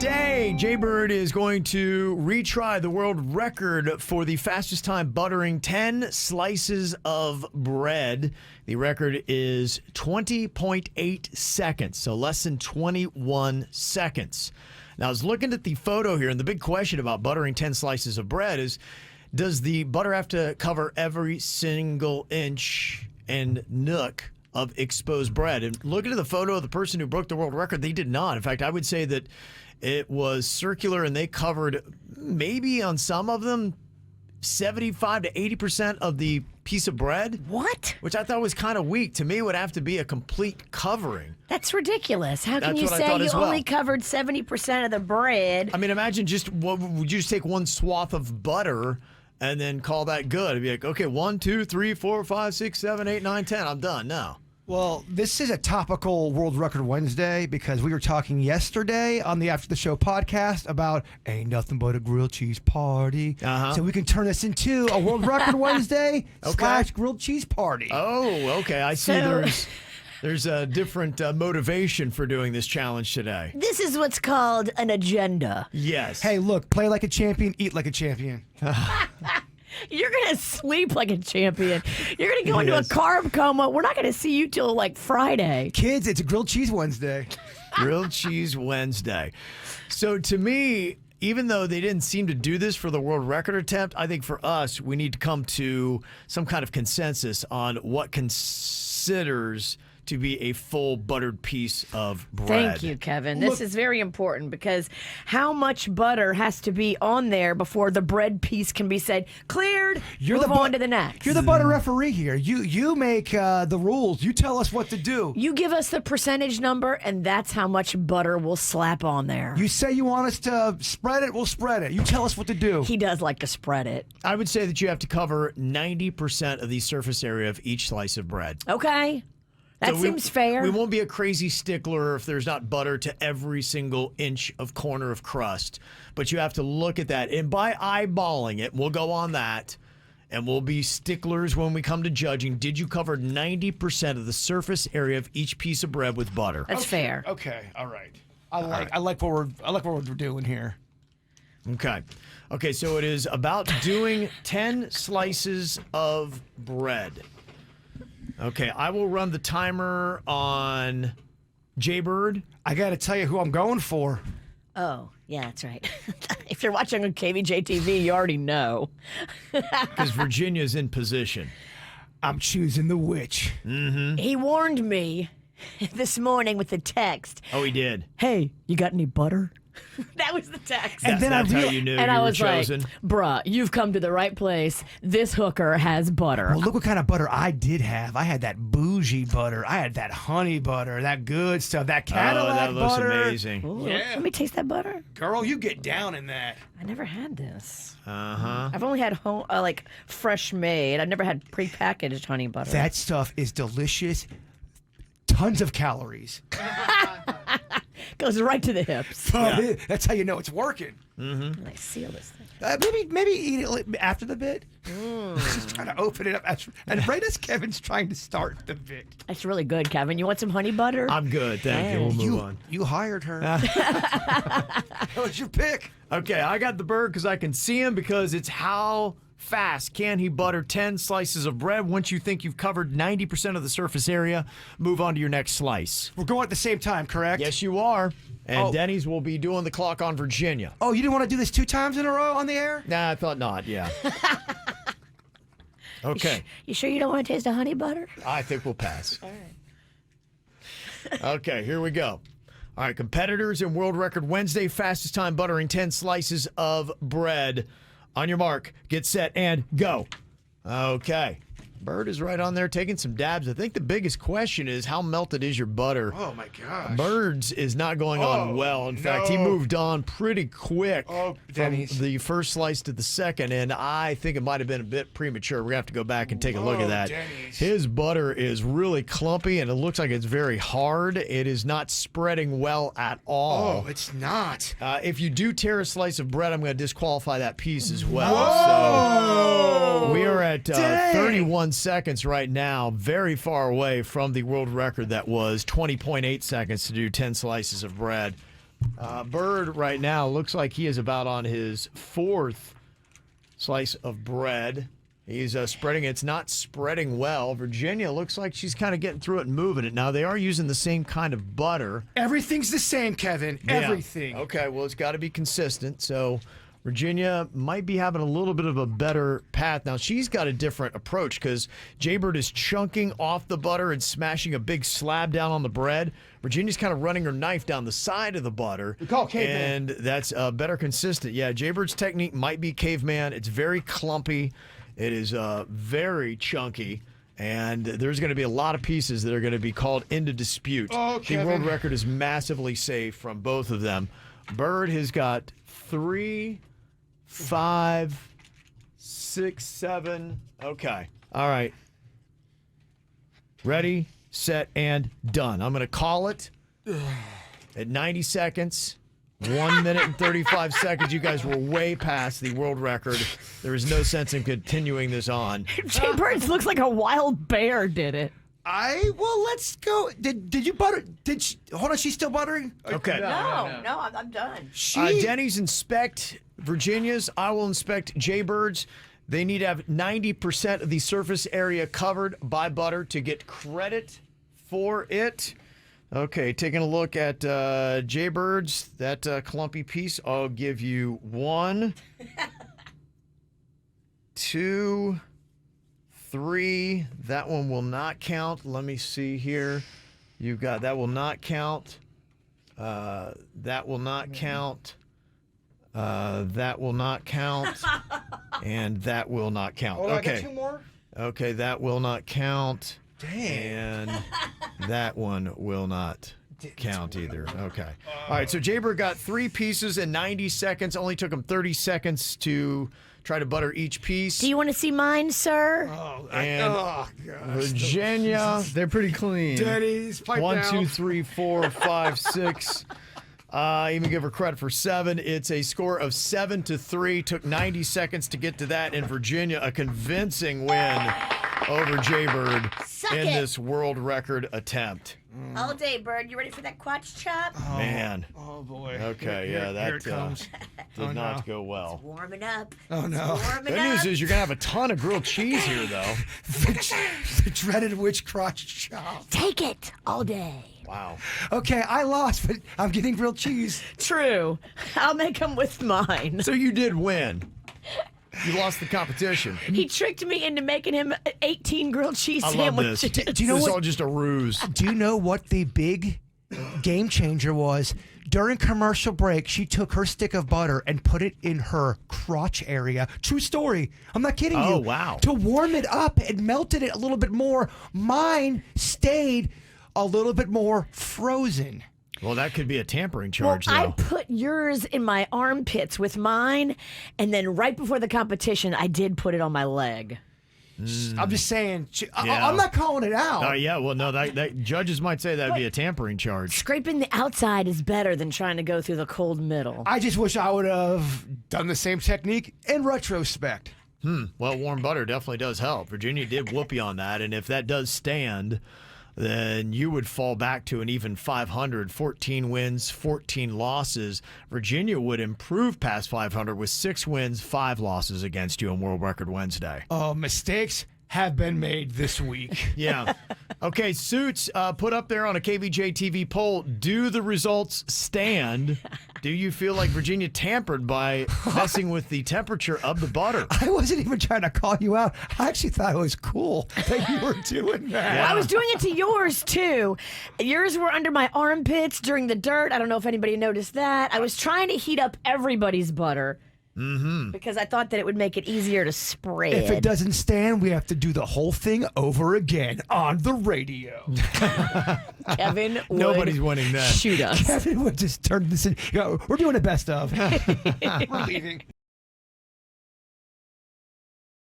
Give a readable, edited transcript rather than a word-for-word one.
Today, Jbird is going to retry the world record for the fastest time buttering 10 slices of bread. The record is 20.8 seconds, so less than 21 seconds. Now, I was looking at the photo here, and the big question about buttering 10 slices of bread is, does the butter have to cover every single inch and nook of exposed bread? And looking at the photo of the person who broke the world record, they did not. In fact, I would say that it was circular, and they covered maybe on some of them 75 to 80% of the piece of bread. What? Which I thought was kind of weak. To me, it would have to be a complete covering. That's ridiculous. How can That's you what I say thought you as well. only covered 70% of the bread? I mean, imagine would you just take one swath of butter and then call that good? It'd be like, okay, 1, 2, 3, 4, 5, 6, 7, 8, 9, 10. I'm done now. Well, this is a topical World Record Wednesday because we were talking yesterday on the After the Show podcast about ain't nothing but a grilled cheese party. So we can turn this into a World Record Wednesday / grilled cheese party. Oh, okay. I see. So- There's a different motivation for doing this challenge today. This is what's called an agenda. Yes. Hey, look, play like a champion, eat like a champion. You're going to sleep like a champion. You're going to go into a carb coma. We're not going to see you till like Friday. Kids, it's a grilled cheese Wednesday. Grilled Cheese Wednesday. So to me, even though they didn't seem to do this for the world record attempt, I think for us, we need to come to some kind of consensus on what considers to be a full buttered piece of bread. Thank you, Kevin. This is very important because how much butter has to be on there before the bread piece can be said, cleared, move on to the next. You're the butter referee here. You make the rules. You tell us what to do. You give us the percentage number, and that's how much butter we'll slap on there. You say you want us to spread it, we'll spread it. You tell us what to do. He does like to spread it. I would say that you have to cover 90% of the surface area of each slice of bread. Okay. That So seems fair. We won't be a crazy stickler if there's not butter to every single inch of corner of crust. But you have to look at that. And by eyeballing it, we'll go on that, and we'll be sticklers when we come to judging. Did you cover 90% of the surface area of each piece of bread with butter? That's fair. Okay, all right. I like what we're doing here. Okay, so it is about doing 10 slices of bread. Okay, I will run the timer on Jbird. I got to tell you who I'm going for. Oh, yeah, that's right. If you're watching on KVJ TV, you already know. Because Virginia's in position. I'm choosing the witch. He warned me this morning with a text. Oh, he did. Hey, you got any butter? That was the text. And then That's how you knew And you I were was chosen. like, bruh, you've come to the right place. This hooker has butter. Well, look what kind of butter I did have. I had that bougie butter. I had that honey butter, that good stuff, that Cadillac that looks butter. amazing. Ooh, Yeah. Let me taste that butter. Girl, you get down in that. I never had this. Uh-huh. I've only had like fresh made. I've never had prepackaged honey butter. That stuff is delicious. Tons of calories. Goes right to the hips. But that's how you know it's working. I seal this thing. Maybe eat it after the bit. Just trying to open it up. And right as Kevin's trying to start the bit. That's really good, Kevin. You want some honey butter? I'm good, thank you. We'll move on. You hired her. That was your pick. Okay, I got the bird because I can see him, because it's how fast can he butter 10 slices of bread. Once you think you've covered 90% of the surface area, move on to your next slice. We're going at the same time, correct? Yes, you are. And Oh. Denny's will be doing the clock on Virginia. Oh, you didn't want to do this 2 times in a row on the air? Nah, I thought not, yeah. Okay, You sure you don't want to taste the honey butter? I think we'll pass. All right. Okay, here we go. All right, competitors in World Record Wednesday, fastest time buttering 10 slices of bread. On your mark, get set, and go. Okay. Bird is right on there taking some dabs. I think the biggest question is, how melted is your butter? Oh, my gosh. Bird's is not going on well. In fact, he moved on pretty quick from Denny's. the first slice to the second, and I think it might have been a bit premature. We're going to have to go back and take a look at that. Denny's. His butter is really clumpy, and it looks like it's very hard. It is not spreading well at all. Oh, it's not. If you do tear a slice of bread, I'm going to disqualify that piece as well. So we are at 31 seconds right now, very far away from the world record that was 20.8 seconds to do 10 slices of bread. Bird right now looks like he is about on his 4th slice of bread. He's spreading it. It's not spreading well. Virginia looks like she's kind of getting through it and moving it. Now, they are using the same kind of butter. Everything's the same, Kevin. Yeah. Everything. Okay, well, it's got to be consistent. So Virginia might be having a little bit of a better path. Now, she's got a different approach because Jbird is chunking off the butter and smashing a big slab down on the bread. Virginia's kind of running her knife down the side of the butter. We call it caveman. And that's better consistent. Yeah, Jbird's technique might be caveman. It's very clumpy. It is very chunky. And there's going to be a lot of pieces that are going to be called into dispute. Oh, the world record is massively safe from both of them. Bird has got 3, 5, 6, 7. Okay. All right. Ready, set, and done. I'm going to call it at 90 seconds. 1 minute and 35 seconds. You guys were way past the world record. There is no sense in continuing this on. Jbird looks like a wild bear did it. Well, let's go. Did you butter? Hold on, she's still buttering? Okay. No, I'm done. Denny's inspect Virginia's. I will inspect Jbird's. They need to have 90% of the surface area covered by butter to get credit for it. Okay, taking a look at Jbird's, that clumpy piece, I'll give you 1, 2, 3. That one will not count. Let me see here. You've got that will not count. That will not count. That will not count. And that will not count. Oh, okay. I got 2 more? Okay, that will not count. Dang. And that one will not count either. Okay. All right, so Jbird got 3 pieces in 90 seconds. Only took him 30 seconds to try to butter each piece. Do you want to see mine, sir? And gosh. Virginia, They're pretty clean. Denny's, pipe 1, down. 2, 3, 4, 5, 6. I even give her credit for 7. It's a score of 7-3. Took 90 seconds to get to that. And Virginia, a convincing win over Jbird in this world record attempt. All day, Bird. You ready for that quatch chop? Man. Oh, boy. Okay, Here that it comes. did not go well. Warming up. Oh, no. Warming Good up. news is you're going to have a ton of grilled cheese here, though. The dreaded witch crotch chop. Take it all day. Wow. Okay, I lost, but I'm getting grilled cheese. True. I'll make them with mine. So you did win. You lost the competition. He tricked me into making him 18 grilled cheese I love sandwiches. this. Do you know this is what- all just a ruse. Do you know what the big game changer was? During commercial break, she took her stick of butter and put it in her crotch area. True story. I'm not kidding you. Oh, wow. To warm it up, it melted it a little bit more. Mine stayed a little bit more frozen. Well, that could be a tampering Well, charge, I though. put yours in my armpits with mine, and then right before the competition, I did put it on my leg. I'm just saying. Yeah. I'm not calling it out. Oh, yeah. Well, no, that judges might say that would be a tampering charge. Scraping the outside is better than trying to go through the cold middle. I just wish I would have done the same technique in retrospect. Well, warm butter definitely does help. Virginia did whoop you on that, and if that does stand, then you would fall back to an even 500, 14 wins, 14 losses. Virginia would improve past 500 with 6 wins, 5 losses against you on World Record Wednesday. Oh, mistakes have been made this week. Yeah. Okay, Suits, put up there on a KVJ TV poll, do the results stand? Do you feel like Virginia tampered by messing with the temperature of the butter? I wasn't even trying to call you out. I actually thought it was cool that you were doing that. Yeah. I was doing it to yours, too. Yours were under my armpits during the dirt. I don't know if anybody noticed that. I was trying to heat up everybody's butter. Because I thought that it would make it easier to spread. If it doesn't stand, we have to do the whole thing over again on the radio. Kevin would Nobody's winning that. shoot us. Kevin would just turn this in. We're doing a best of. We're leaving.